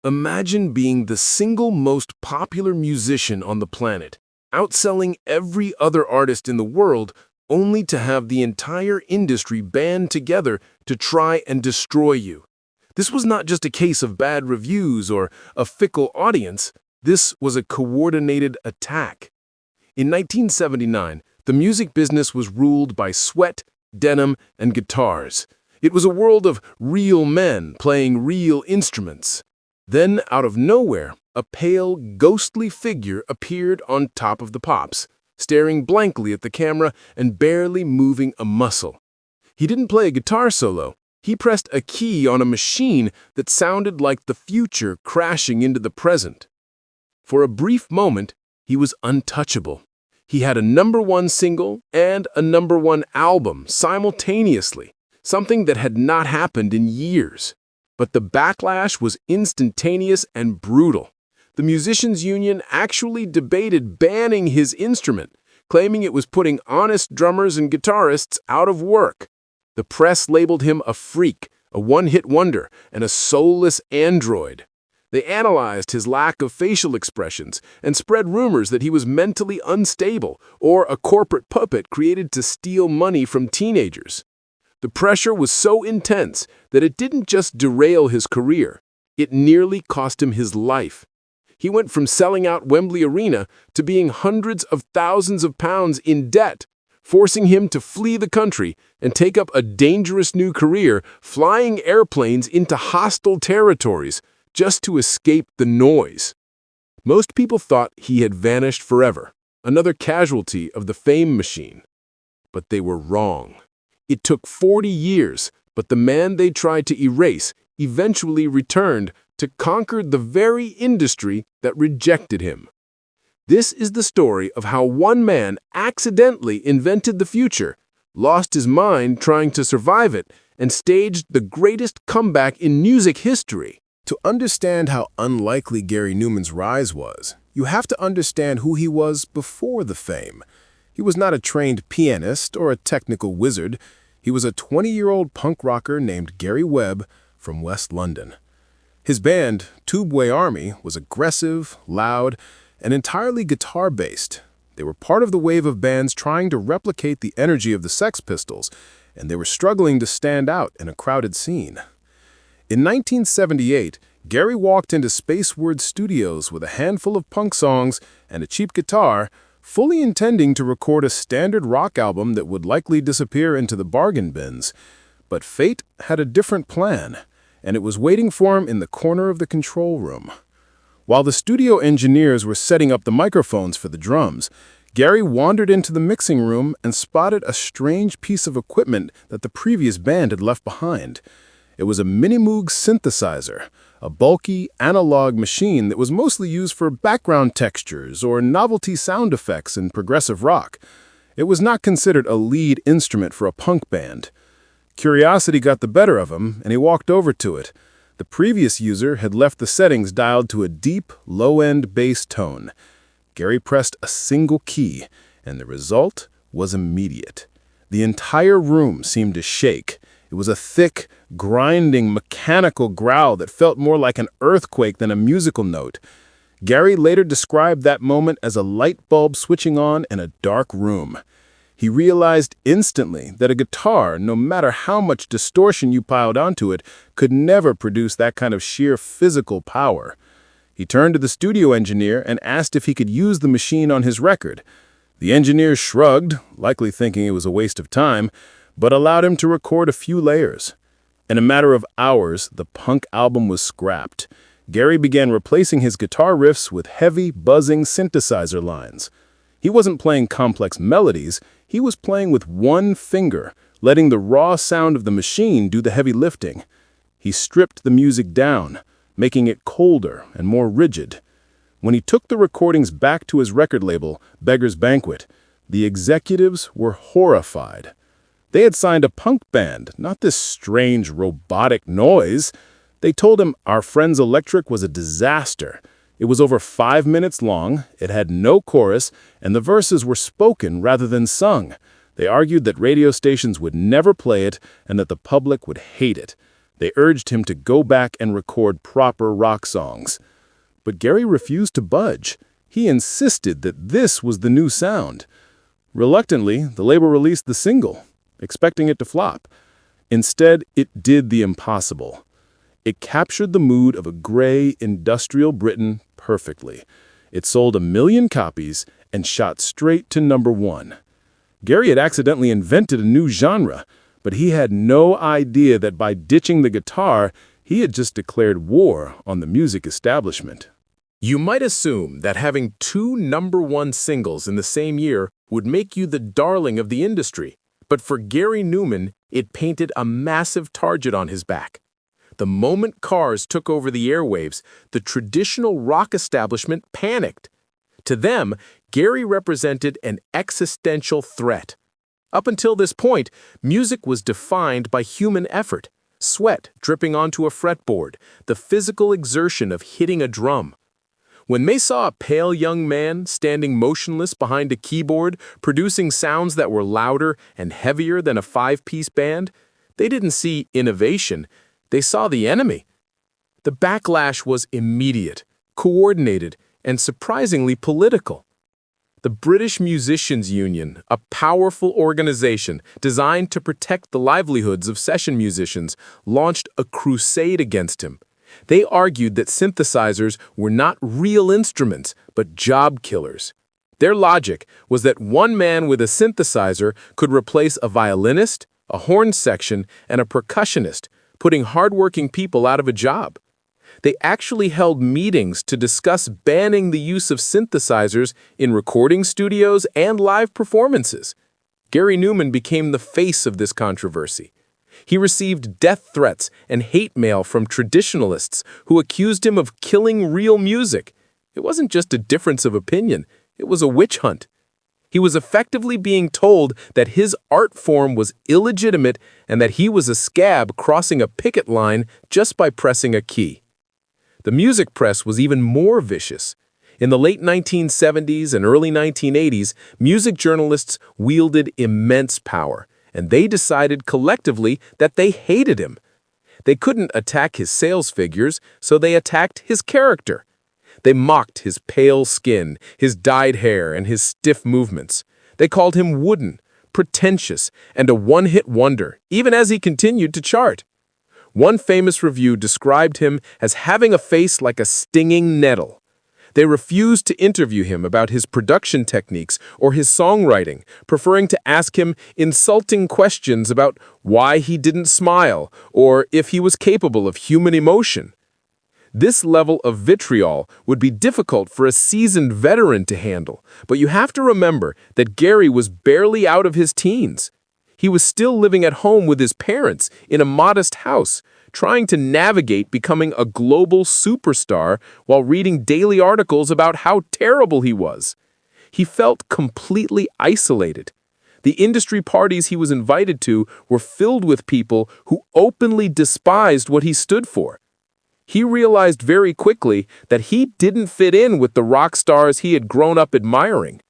Imagine being the single most popular musician on the planet, outselling every other artist in the world, only to have the entire industry band together to try and destroy you. This was not just a case of bad reviews or a fickle audience. This was a coordinated attack. In 1979, the music business was ruled by sweat, denim, and guitars. It was a world of real men playing real instruments. Then, out of nowhere, a pale, ghostly figure appeared on top of the pops, staring blankly at the camera and barely moving a muscle. He didn't play a guitar solo. He pressed a key on a machine that sounded like the future crashing into the present. For a brief moment, he was untouchable. He had a #1 single and a #1 album simultaneously, something that had not happened in years. But the backlash was instantaneous and brutal. The Musicians' Union actually debated banning his instrument, claiming it was putting honest drummers and guitarists out of work. The press labeled him a freak, a one-hit wonder, and a soulless android. They analyzed his lack of facial expressions and spread rumors that he was mentally unstable or a corporate puppet created to steal money from teenagers. The pressure was so intense that it didn't just derail his career, it nearly cost him his life. He went from selling out Wembley Arena to being hundreds of thousands of pounds in debt, forcing him to flee the country and take up a dangerous new career flying airplanes into hostile territories just to escape the noise. Most people thought he had vanished forever, another casualty of the fame machine. But they were wrong. It took 40 years, but the man they tried to erase eventually returned to conquer the very industry that rejected him. This is the story of how one man accidentally invented the future, lost his mind trying to survive it, and staged the greatest comeback in music history. To understand how unlikely Gary Numan's rise was, you have to understand who he was before the fame. He was not a trained pianist or a technical wizard. He was a 20-year-old punk rocker named Gary Webb from West London. His band, Tubeway Army, was aggressive, loud, and entirely guitar-based. They were part of the wave of bands trying to replicate the energy of the Sex Pistols, and they were struggling to stand out in a crowded scene. In 1978, Gary walked into Spaceword Studios with a handful of punk songs and a cheap guitar, fully intending to record a standard rock album that would likely disappear into the bargain bins. But fate had a different plan, and it was waiting for him in the corner of the control room. While the studio engineers were setting up the microphones for the drums, Gary wandered into the mixing room and spotted a strange piece of equipment that the previous band had left behind. It was a mini Moog synthesizer, a bulky, analog machine that was mostly used for background textures or novelty sound effects in progressive rock. It was not considered a lead instrument for a punk band. Curiosity got the better of him, and he walked over to it. The previous user had left the settings dialed to a deep, low-end bass tone. Gary pressed a single key, and the result was immediate. The entire room seemed to shake. It was a thick, grinding, mechanical growl that felt more like an earthquake than a musical note. Gary later described that moment as a light bulb switching on in a dark room. He realized instantly that a guitar, no matter how much distortion you piled onto it, could never produce that kind of sheer physical power. He turned to the studio engineer and asked if he could use the machine on his record. The engineer shrugged, likely thinking it was a waste of time, but allowed him to record a few layers. In a matter of hours, the punk album was scrapped. Gary began replacing his guitar riffs with heavy, buzzing synthesizer lines. He wasn't playing complex melodies, he was playing with one finger, letting the raw sound of the machine do the heavy lifting. He stripped the music down, making it colder and more rigid. When he took the recordings back to his record label, Beggar's Banquet, the executives were horrified. They had signed a punk band, not this strange, robotic noise. They told him Our Friends Electric was a disaster. It was over 5 minutes long, it had no chorus, and the verses were spoken rather than sung. They argued that radio stations would never play it and that the public would hate it. They urged him to go back and record proper rock songs. But Gary refused to budge. He insisted that this was the new sound. Reluctantly, the label released the single, expecting it to flop. Instead, it did the impossible. It captured the mood of a gray, industrial Britain perfectly. It sold 1 million copies and shot straight to #1. Gary had accidentally invented a new genre, but he had no idea that by ditching the guitar, he had just declared war on the music establishment. You might assume that having 2 #1 singles in the same year would make you the darling of the industry, but for Gary Numan, it painted a massive target on his back. The moment Cars took over the airwaves, the traditional rock establishment panicked. To them, Gary represented an existential threat. Up until this point, music was defined by human effort, sweat dripping onto a fretboard, the physical exertion of hitting a drum. When they saw a pale young man standing motionless behind a keyboard, producing sounds that were louder and heavier than a 5-piece band, they didn't see innovation, they saw the enemy. The backlash was immediate, coordinated, and surprisingly political. The British Musicians Union, a powerful organization designed to protect the livelihoods of session musicians, launched a crusade against him. They argued that synthesizers were not real instruments, but job killers. Their logic was that one man with a synthesizer could replace a violinist, a horn section, and a percussionist, putting hardworking people out of a job. They actually held meetings to discuss banning the use of synthesizers in recording studios and live performances. Gary Numan became the face of this controversy. He received death threats and hate mail from traditionalists who accused him of killing real music. It wasn't just a difference of opinion, it was a witch hunt. He was effectively being told that his art form was illegitimate and that he was a scab crossing a picket line just by pressing a key. The music press was even more vicious. In the late 1970s and early 1980s, music journalists wielded immense power, and they decided collectively that they hated him. They couldn't attack his sales figures, so they attacked his character. They mocked his pale skin, his dyed hair, and his stiff movements. They called him wooden, pretentious, and a one-hit wonder, even as he continued to chart. One famous review described him as having a face like a stinging nettle. They refused to interview him about his production techniques or his songwriting, preferring to ask him insulting questions about why he didn't smile or if he was capable of human emotion. This level of vitriol would be difficult for a seasoned veteran to handle, but you have to remember that Gary was barely out of his teens. He was still living at home with his parents in a modest house, trying to navigate becoming a global superstar while reading daily articles about how terrible he was. He felt completely isolated. The industry parties he was invited to were filled with people who openly despised what he stood for. He realized very quickly that he didn't fit in with the rock stars he had grown up admiring.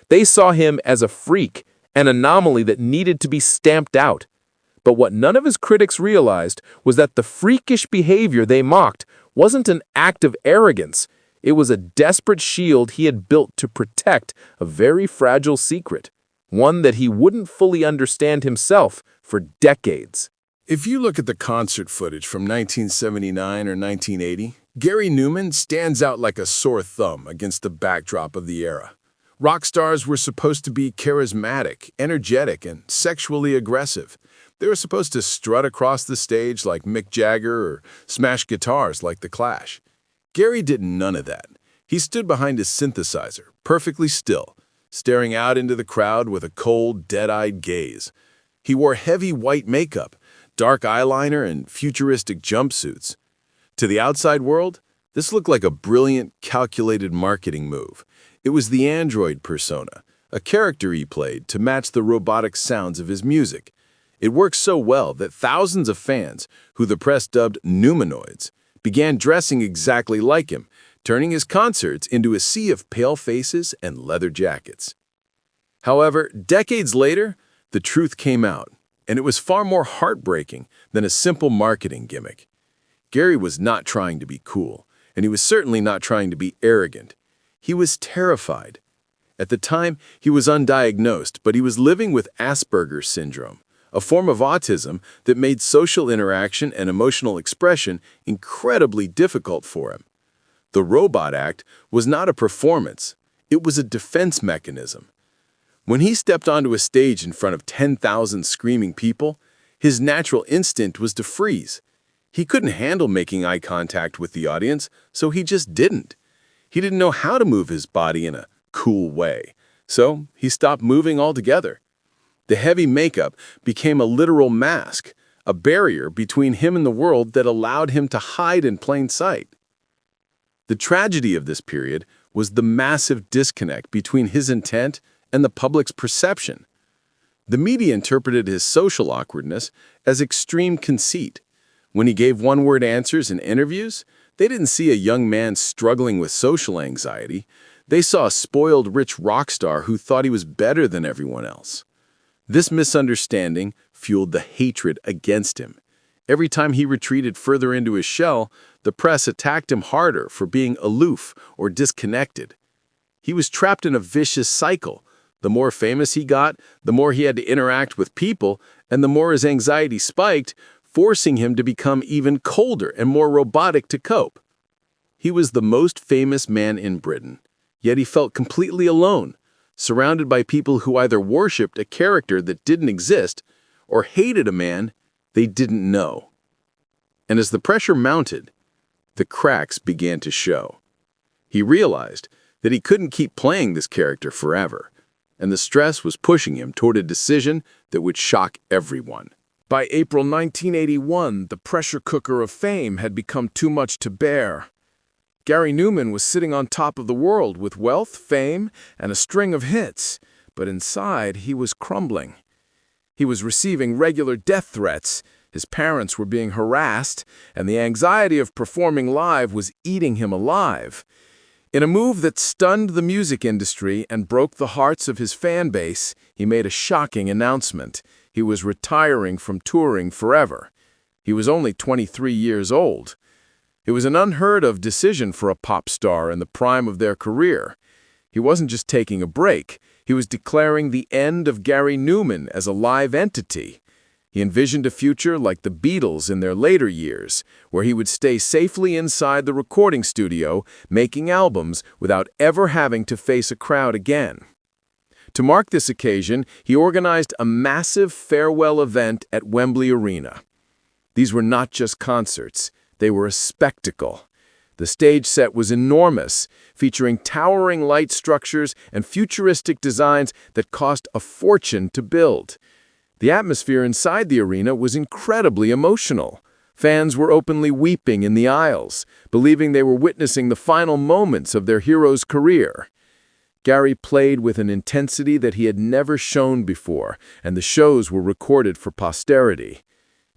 They saw him as a freak, an anomaly that needed to be stamped out. But what none of his critics realized was that the freakish behavior they mocked wasn't an act of arrogance. It was a desperate shield he had built to protect a very fragile secret, one that he wouldn't fully understand himself for decades. If you look at the concert footage from 1979 or 1980, Gary Numan stands out like a sore thumb against the backdrop of the era. Rock stars were supposed to be charismatic, energetic, and sexually aggressive. They were supposed to strut across the stage like Mick Jagger or smash guitars like The Clash. Gary did none of that. He stood behind his synthesizer, perfectly still, staring out into the crowd with a cold, dead-eyed gaze. He wore heavy white makeup, dark eyeliner, and futuristic jumpsuits. To the outside world, this looked like a brilliant, calculated marketing move. It was the android persona, a character he played to match the robotic sounds of his music. It worked so well that thousands of fans, who the press dubbed Numanoids, began dressing exactly like him, turning his concerts into a sea of pale faces and leather jackets. However, decades later, the truth came out. And it was far more heartbreaking than a simple marketing gimmick. Gary was not trying to be cool, and he was certainly not trying to be arrogant. He was terrified. At the time, he was undiagnosed, but he was living with Asperger's syndrome, a form of autism that made social interaction and emotional expression incredibly difficult for him. The Robot Act was not a performance. It was a defense mechanism. When he stepped onto a stage in front of 10,000 screaming people, his natural instinct was to freeze. He couldn't handle making eye contact with the audience, so he just didn't. He didn't know how to move his body in a cool way, so he stopped moving altogether. The heavy makeup became a literal mask, a barrier between him and the world that allowed him to hide in plain sight. The tragedy of this period was the massive disconnect between his intent and the public's perception. The media interpreted his social awkwardness as extreme conceit. When he gave one-word answers in interviews, they didn't see a young man struggling with social anxiety. They saw a spoiled rich rock star who thought he was better than everyone else. This misunderstanding fueled the hatred against him. Every time he retreated further into his shell, the press attacked him harder for being aloof or disconnected. He was trapped in a vicious cycle. The more famous he got, the more he had to interact with people, and the more his anxiety spiked, forcing him to become even colder and more robotic to cope. He was the most famous man in Britain, yet he felt completely alone, surrounded by people who either worshipped a character that didn't exist or hated a man they didn't know. And as the pressure mounted, the cracks began to show. He realized that he couldn't keep playing this character forever, and the stress was pushing him toward a decision that would shock everyone. By April 1981, the pressure cooker of fame had become too much to bear. Gary Numan was sitting on top of the world with wealth, fame, and a string of hits, but inside he was crumbling. He was receiving regular death threats, his parents were being harassed, and the anxiety of performing live was eating him alive. In a move that stunned the music industry and broke the hearts of his fan base, he made a shocking announcement. He was retiring from touring forever. He was only 23 years old. It was an unheard-of decision for a pop star in the prime of their career. He wasn't just taking a break. He was declaring the end of Gary Numan as a live entity. He envisioned a future like the Beatles in their later years, where he would stay safely inside the recording studio, making albums without ever having to face a crowd again. To mark this occasion, he organized a massive farewell event at Wembley Arena. These were not just concerts, they were a spectacle. The stage set was enormous, featuring towering light structures and futuristic designs that cost a fortune to build. The atmosphere inside the arena was incredibly emotional. Fans were openly weeping in the aisles, believing they were witnessing the final moments of their hero's career. Gary played with an intensity that he had never shown before, and the shows were recorded for posterity.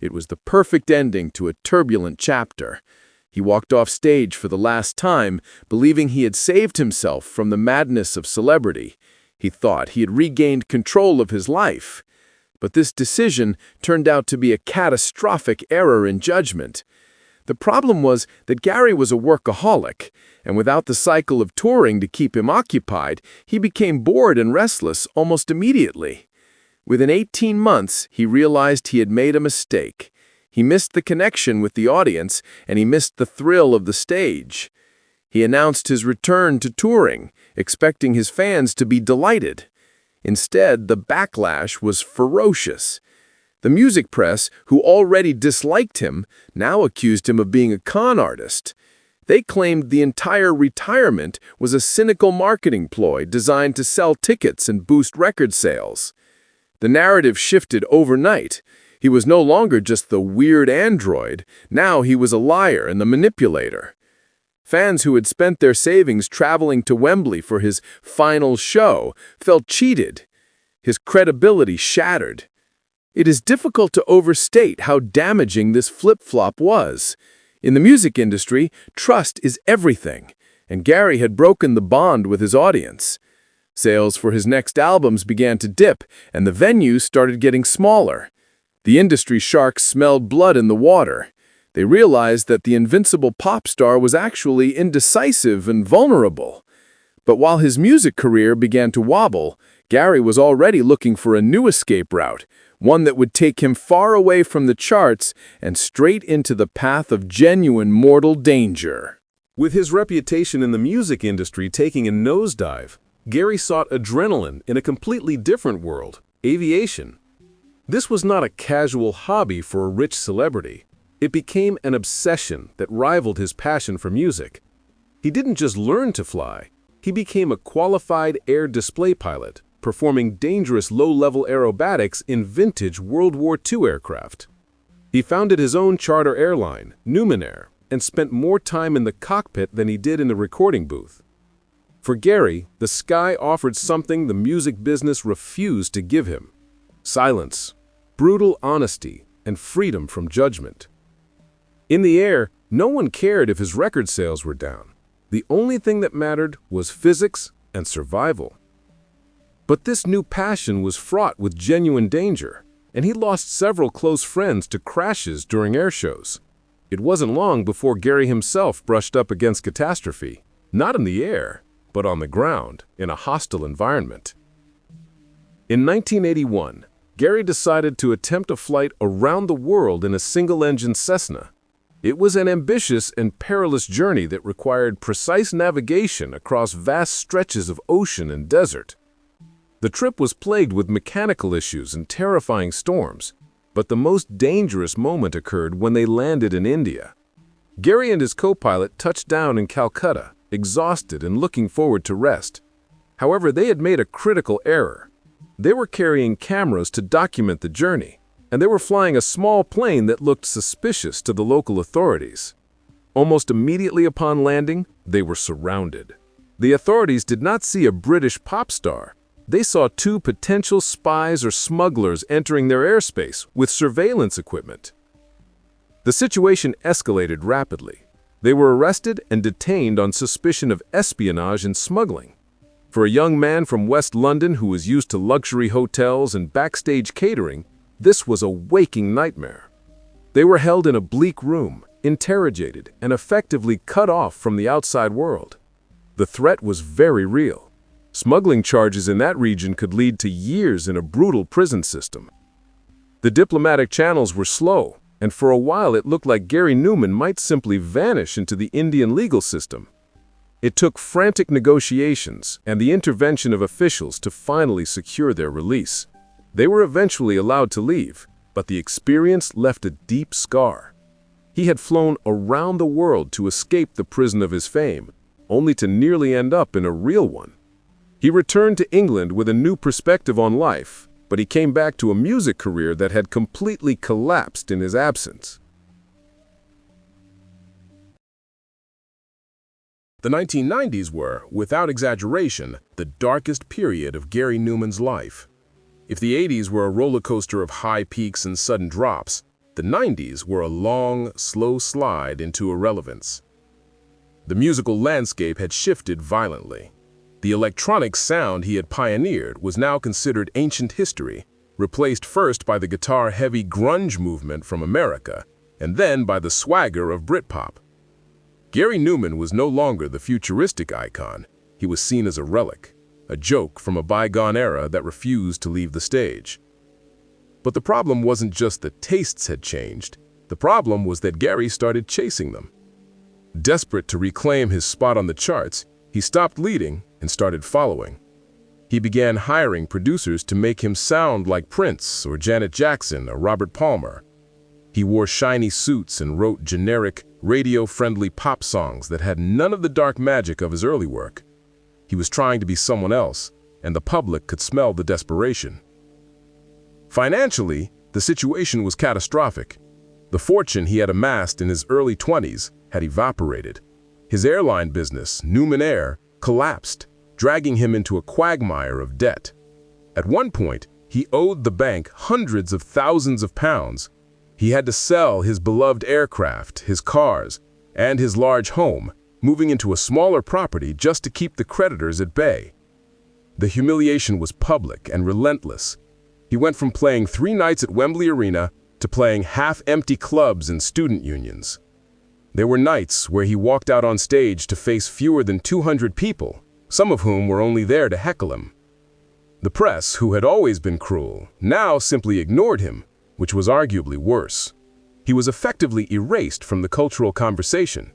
It was the perfect ending to a turbulent chapter. He walked off stage for the last time, believing he had saved himself from the madness of celebrity. He thought he had regained control of his life. But this decision turned out to be a catastrophic error in judgment. The problem was that Gary was a workaholic, and without the cycle of touring to keep him occupied, he became bored and restless almost immediately. Within 18 months, he realized he had made a mistake. He missed the connection with the audience, and he missed the thrill of the stage. He announced his return to touring, expecting his fans to be delighted. Instead, the backlash was ferocious. The music press, who already disliked him, now accused him of being a con artist. They claimed the entire retirement was a cynical marketing ploy designed to sell tickets and boost record sales. The narrative shifted overnight. He was no longer just the weird android. Now he was a liar and the manipulator. Fans who had spent their savings traveling to Wembley for his final show felt cheated. His credibility shattered. It is difficult to overstate how damaging this flip-flop was. In the music industry, trust is everything, and Gary had broken the bond with his audience. Sales for his next albums began to dip, and the venues started getting smaller. The industry sharks smelled blood in the water. They realized that the invincible pop star was actually indecisive and vulnerable. But while his music career began to wobble, Gary was already looking for a new escape route, one that would take him far away from the charts and straight into the path of genuine mortal danger. With his reputation in the music industry taking a nosedive, Gary sought adrenaline in a completely different world, aviation. This was not a casual hobby for a rich celebrity. It became an obsession that rivaled his passion for music. He didn't just learn to fly, he became a qualified air display pilot, performing dangerous low-level aerobatics in vintage World War II aircraft. He founded his own charter airline, Numan Air, and spent more time in the cockpit than he did in the recording booth. For Gary, the sky offered something the music business refused to give him: silence, brutal honesty, and freedom from judgment. In the air, no one cared if his record sales were down. The only thing that mattered was physics and survival. But this new passion was fraught with genuine danger, and he lost several close friends to crashes during air shows. It wasn't long before Gary himself brushed up against catastrophe, not in the air, but on the ground, in a hostile environment. In 1981, Gary decided to attempt a flight around the world in a single-engine Cessna. It was an ambitious and perilous journey that required precise navigation across vast stretches of ocean and desert. The trip was plagued with mechanical issues and terrifying storms, but the most dangerous moment occurred when they landed in India. Gary and his co-pilot touched down in Calcutta, exhausted and looking forward to rest. However, they had made a critical error. They were carrying cameras to document the journey, and they were flying a small plane that looked suspicious to the local authorities. Almost immediately upon landing, they were surrounded. The authorities did not see a British pop star. They saw two potential spies or smugglers entering their airspace with surveillance equipment. The situation escalated rapidly. They were arrested and detained on suspicion of espionage and smuggling. For a young man from West London who was used to luxury hotels and backstage catering, this was a waking nightmare. They were held in a bleak room, interrogated, and effectively cut off from the outside world. The threat was very real. Smuggling charges in that region could lead to years in a brutal prison system. The diplomatic channels were slow, and for a while it looked like Gary Numan might simply vanish into the Indian legal system. It took frantic negotiations and the intervention of officials to finally secure their release. They were eventually allowed to leave, but the experience left a deep scar. He had flown around the world to escape the prison of his fame, only to nearly end up in a real one. He returned to England with a new perspective on life, but he came back to a music career that had completely collapsed in his absence. The 1990s were, without exaggeration, the darkest period of Gary Numan's life. If the 80s were a roller coaster of high peaks and sudden drops, the 90s were a long, slow slide into irrelevance. The musical landscape had shifted violently. The electronic sound he had pioneered was now considered ancient history, replaced first by the guitar-heavy grunge movement from America, and then by the swagger of Britpop. Gary Numan was no longer the futuristic icon. He was seen as a relic, a joke from a bygone era that refused to leave the stage. But the problem wasn't just that tastes had changed. The problem was that Gary started chasing them. Desperate to reclaim his spot on the charts, he stopped leading and started following. He began hiring producers to make him sound like Prince or Janet Jackson or Robert Palmer. He wore shiny suits and wrote generic, radio-friendly pop songs that had none of the dark magic of his early work. He was trying to be someone else, and the public could smell the desperation. Financially, the situation was catastrophic. The fortune he had amassed in his early 20s had evaporated. His airline business, Numan Air, collapsed, dragging him into a quagmire of debt. At one point, he owed the bank hundreds of thousands of pounds. He had to sell his beloved aircraft, his cars, and his large home, moving into a smaller property just to keep the creditors at bay. The humiliation was public and relentless. He went from playing 3 nights at Wembley Arena to playing half-empty clubs and student unions. There were nights where he walked out on stage to face fewer than 200 people, some of whom were only there to heckle him. The press, who had always been cruel, now simply ignored him, which was arguably worse. He was effectively erased from the cultural conversation.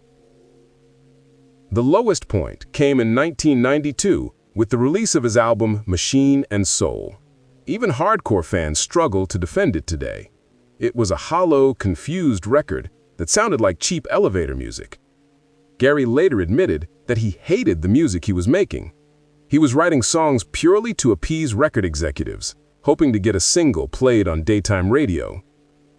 The lowest point came in 1992 with the release of his album Machine and Soul. Even hardcore fans struggle to defend it today. It was a hollow, confused record that sounded like cheap elevator music. Gary later admitted that he hated the music he was making. He was writing songs purely to appease record executives, hoping to get a single played on daytime radio.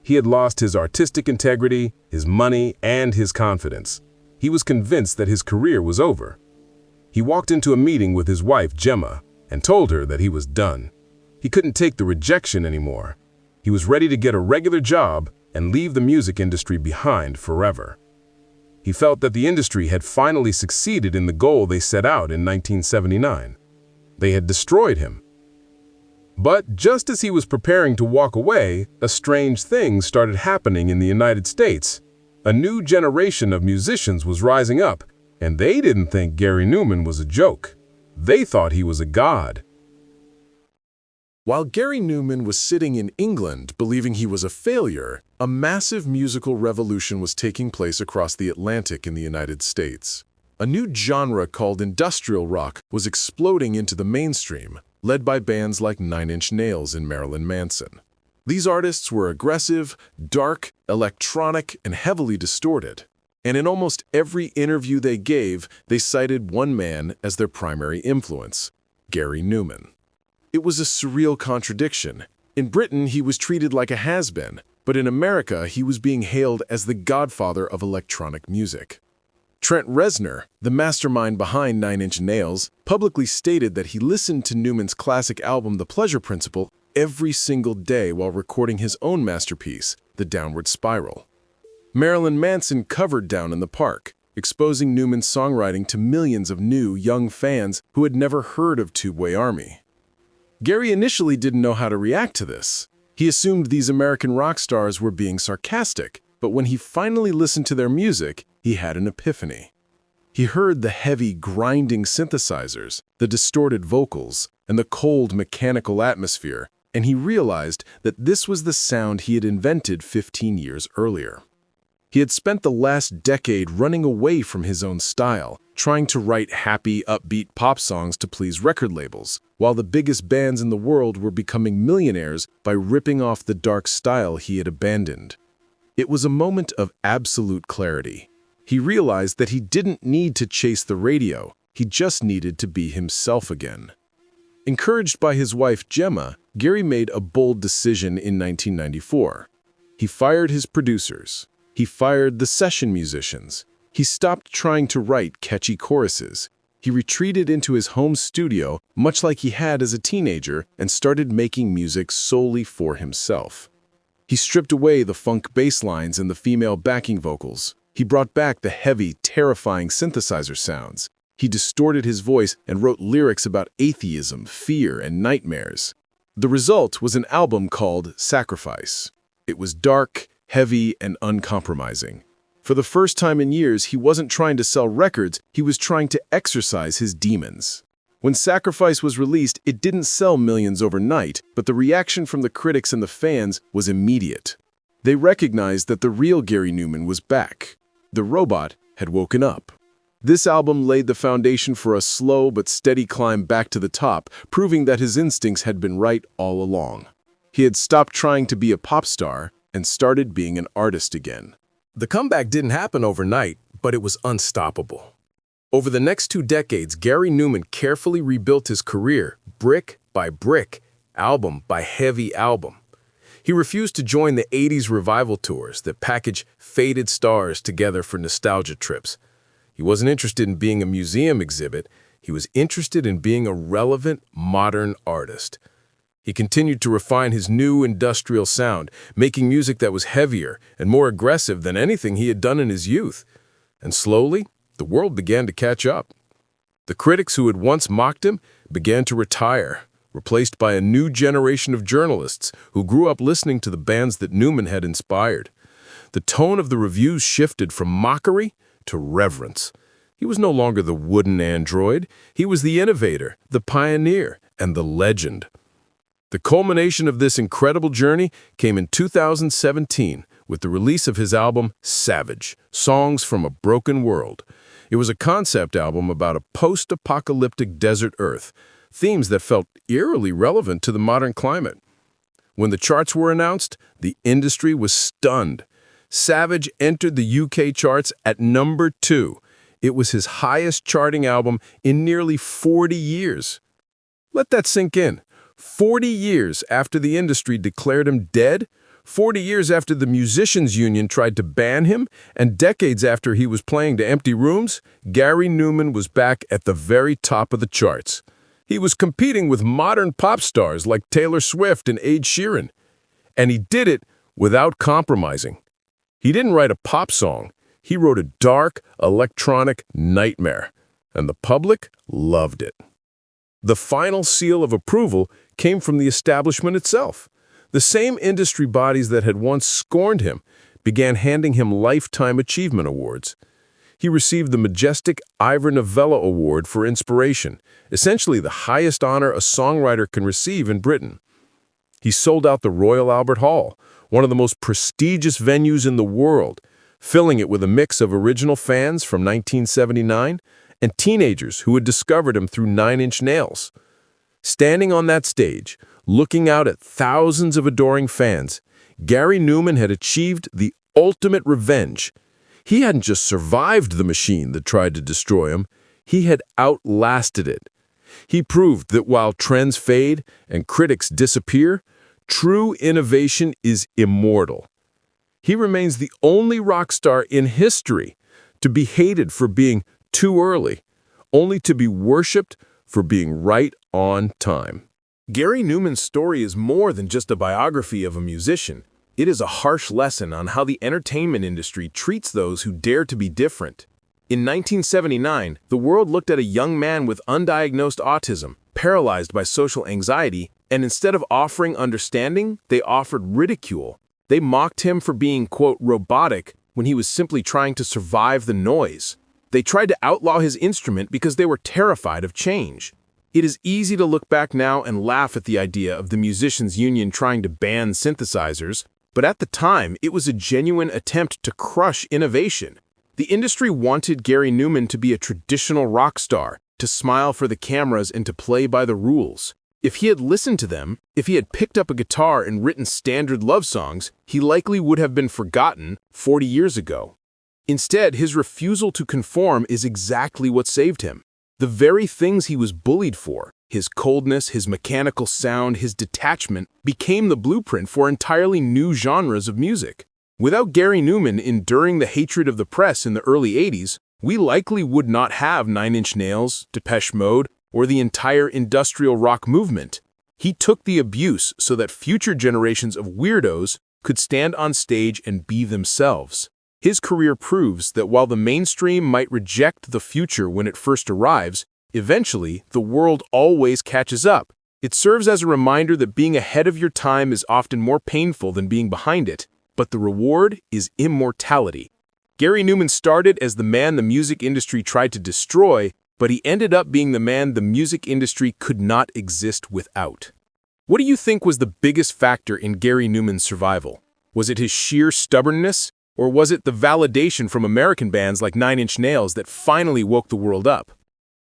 He had lost his artistic integrity, his money, and his confidence. He was convinced that his career was over. He walked into a meeting with his wife, Gemma, and told her that he was done. He couldn't take the rejection anymore. He was ready to get a regular job and leave the music industry behind forever. He felt that the industry had finally succeeded in the goal they set out in 1979. They had destroyed him. But just as he was preparing to walk away, a strange thing started happening in the United States. A new generation of musicians was rising up, and they didn't think Gary Numan was a joke. They thought he was a god. While Gary Numan was sitting in England believing he was a failure, a massive musical revolution was taking place across the Atlantic in the United States. A new genre called industrial rock was exploding into the mainstream, led by bands like 9 Inch Nails and Marilyn Manson. These artists were aggressive, dark, electronic, and heavily distorted. And in almost every interview they gave, they cited one man as their primary influence, Gary Numan. It was a surreal contradiction. In Britain, he was treated like a has-been, but in America, he was being hailed as the godfather of electronic music. Trent Reznor, the mastermind behind 9 Inch Nails, publicly stated that he listened to Numan's classic album The Pleasure Principle every single day while recording his own masterpiece, The Downward Spiral. Marilyn Manson covered Down in the Park, exposing Numan's songwriting to millions of new, young fans who had never heard of Tubeway Army. Gary initially didn't know how to react to this. He assumed these American rock stars were being sarcastic, but when he finally listened to their music, he had an epiphany. He heard the heavy, grinding synthesizers, the distorted vocals, and the cold, mechanical atmosphere, and he realized that this was the sound he had invented 15 years earlier. He had spent the last decade running away from his own style, trying to write happy, upbeat pop songs to please record labels, while the biggest bands in the world were becoming millionaires by ripping off the dark style he had abandoned. It was a moment of absolute clarity. He realized that he didn't need to chase the radio, he just needed to be himself again. Encouraged by his wife Gemma, Gary made a bold decision in 1994. He fired his producers. He fired the session musicians. He stopped trying to write catchy choruses. He retreated into his home studio, much like he had as a teenager, and started making music solely for himself. He stripped away the funk bass lines and the female backing vocals. He brought back the heavy, terrifying synthesizer sounds. He distorted his voice and wrote lyrics about atheism, fear, and nightmares. The result was an album called Sacrifice. It was dark, heavy, and uncompromising. For the first time in years, he wasn't trying to sell records, he was trying to exorcise his demons. When Sacrifice was released, it didn't sell millions overnight, but the reaction from the critics and the fans was immediate. They recognized that the real Gary Numan was back. The robot had woken up. This album laid the foundation for a slow but steady climb back to the top, proving that his instincts had been right all along. He had stopped trying to be a pop star and started being an artist again. The comeback didn't happen overnight, but it was unstoppable. Over the next 2 decades, Gary Numan carefully rebuilt his career, brick by brick, album by heavy album. He refused to join the 80s revival tours that package faded stars together for nostalgia trips. He wasn't interested in being a museum exhibit. He was interested in being a relevant, modern artist. He continued to refine his new industrial sound, making music that was heavier and more aggressive than anything he had done in his youth. And slowly, the world began to catch up. The critics who had once mocked him began to retire, replaced by a new generation of journalists who grew up listening to the bands that Numan had inspired. The tone of the reviews shifted from mockery to reverence. He was no longer the wooden android. He was the innovator, the pioneer, and the legend. The culmination of this incredible journey came in 2017 with the release of his album Savage, Songs from a Broken World. It was a concept album about a post-apocalyptic desert Earth, themes that felt eerily relevant to the modern climate. When the charts were announced, the industry was stunned. Savage entered the UK charts at number 2. It was his highest charting album in nearly 40 years. Let that sink in. 40 years after the industry declared him dead, 40 years after the Musicians Union tried to ban him, and decades after he was playing to empty rooms, Gary Numan was back at the very top of the charts. He was competing with modern pop stars like Taylor Swift and Ed Sheeran. And he did it without compromising. He didn't write a pop song. He wrote a dark, electronic nightmare. And the public loved it. The final seal of approval came from the establishment itself. The same industry bodies that had once scorned him began handing him Lifetime Achievement Awards. He received the majestic Ivor Novello Award for Inspiration, essentially the highest honor a songwriter can receive in Britain. He sold out the Royal Albert Hall, one of the most prestigious venues in the world, filling it with a mix of original fans from 1979 and teenagers who had discovered him through 9 Inch Nails. Standing on that stage, looking out at thousands of adoring fans, Gary Numan had achieved the ultimate revenge. He hadn't just survived the machine that tried to destroy him, he had outlasted it. He proved that while trends fade and critics disappear, true innovation is immortal. He remains the only rock star in history to be hated for being too early, only to be worshipped for being right on time. Gary Numan's story is more than just a biography of a musician. It is a harsh lesson on how the entertainment industry treats those who dare to be different. In 1979, the world looked at a young man with undiagnosed autism, paralyzed by social anxiety, and instead of offering understanding, they offered ridicule. They mocked him for being, quote, robotic when he was simply trying to survive the noise. They tried to outlaw his instrument because they were terrified of change. It is easy to look back now and laugh at the idea of the Musicians Union trying to ban synthesizers, but at the time, it was a genuine attempt to crush innovation. The industry wanted Gary Numan to be a traditional rock star, to smile for the cameras and to play by the rules. If he had listened to them, if he had picked up a guitar and written standard love songs, he likely would have been forgotten 40 years ago. Instead, his refusal to conform is exactly what saved him. The very things he was bullied for, his coldness, his mechanical sound, his detachment, became the blueprint for entirely new genres of music. Without Gary Numan enduring the hatred of the press in the early 80s, we likely would not have 9 Inch Nails, Depeche Mode, or the entire industrial rock movement. He took the abuse so that future generations of weirdos could stand on stage and be themselves. His career proves that while the mainstream might reject the future when it first arrives, eventually the world always catches up. It serves as a reminder that being ahead of your time is often more painful than being behind it, but the reward is immortality. Gary Numan started as the man the music industry tried to destroy, but he ended up being the man the music industry could not exist without. What do you think was the biggest factor in Gary Numan's survival? Was it his sheer stubbornness? Or was it the validation from American bands like 9 Inch Nails that finally woke the world up?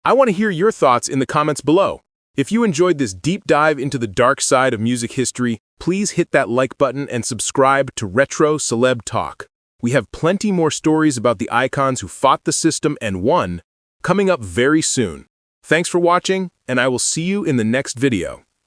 I want to hear your thoughts in the comments below. If you enjoyed this deep dive into the dark side of music history, please hit that like button and subscribe to Retro Celeb Talk. We have plenty more stories about the icons who fought the system and won, coming up very soon. Thanks for watching, and I will see you in the next video.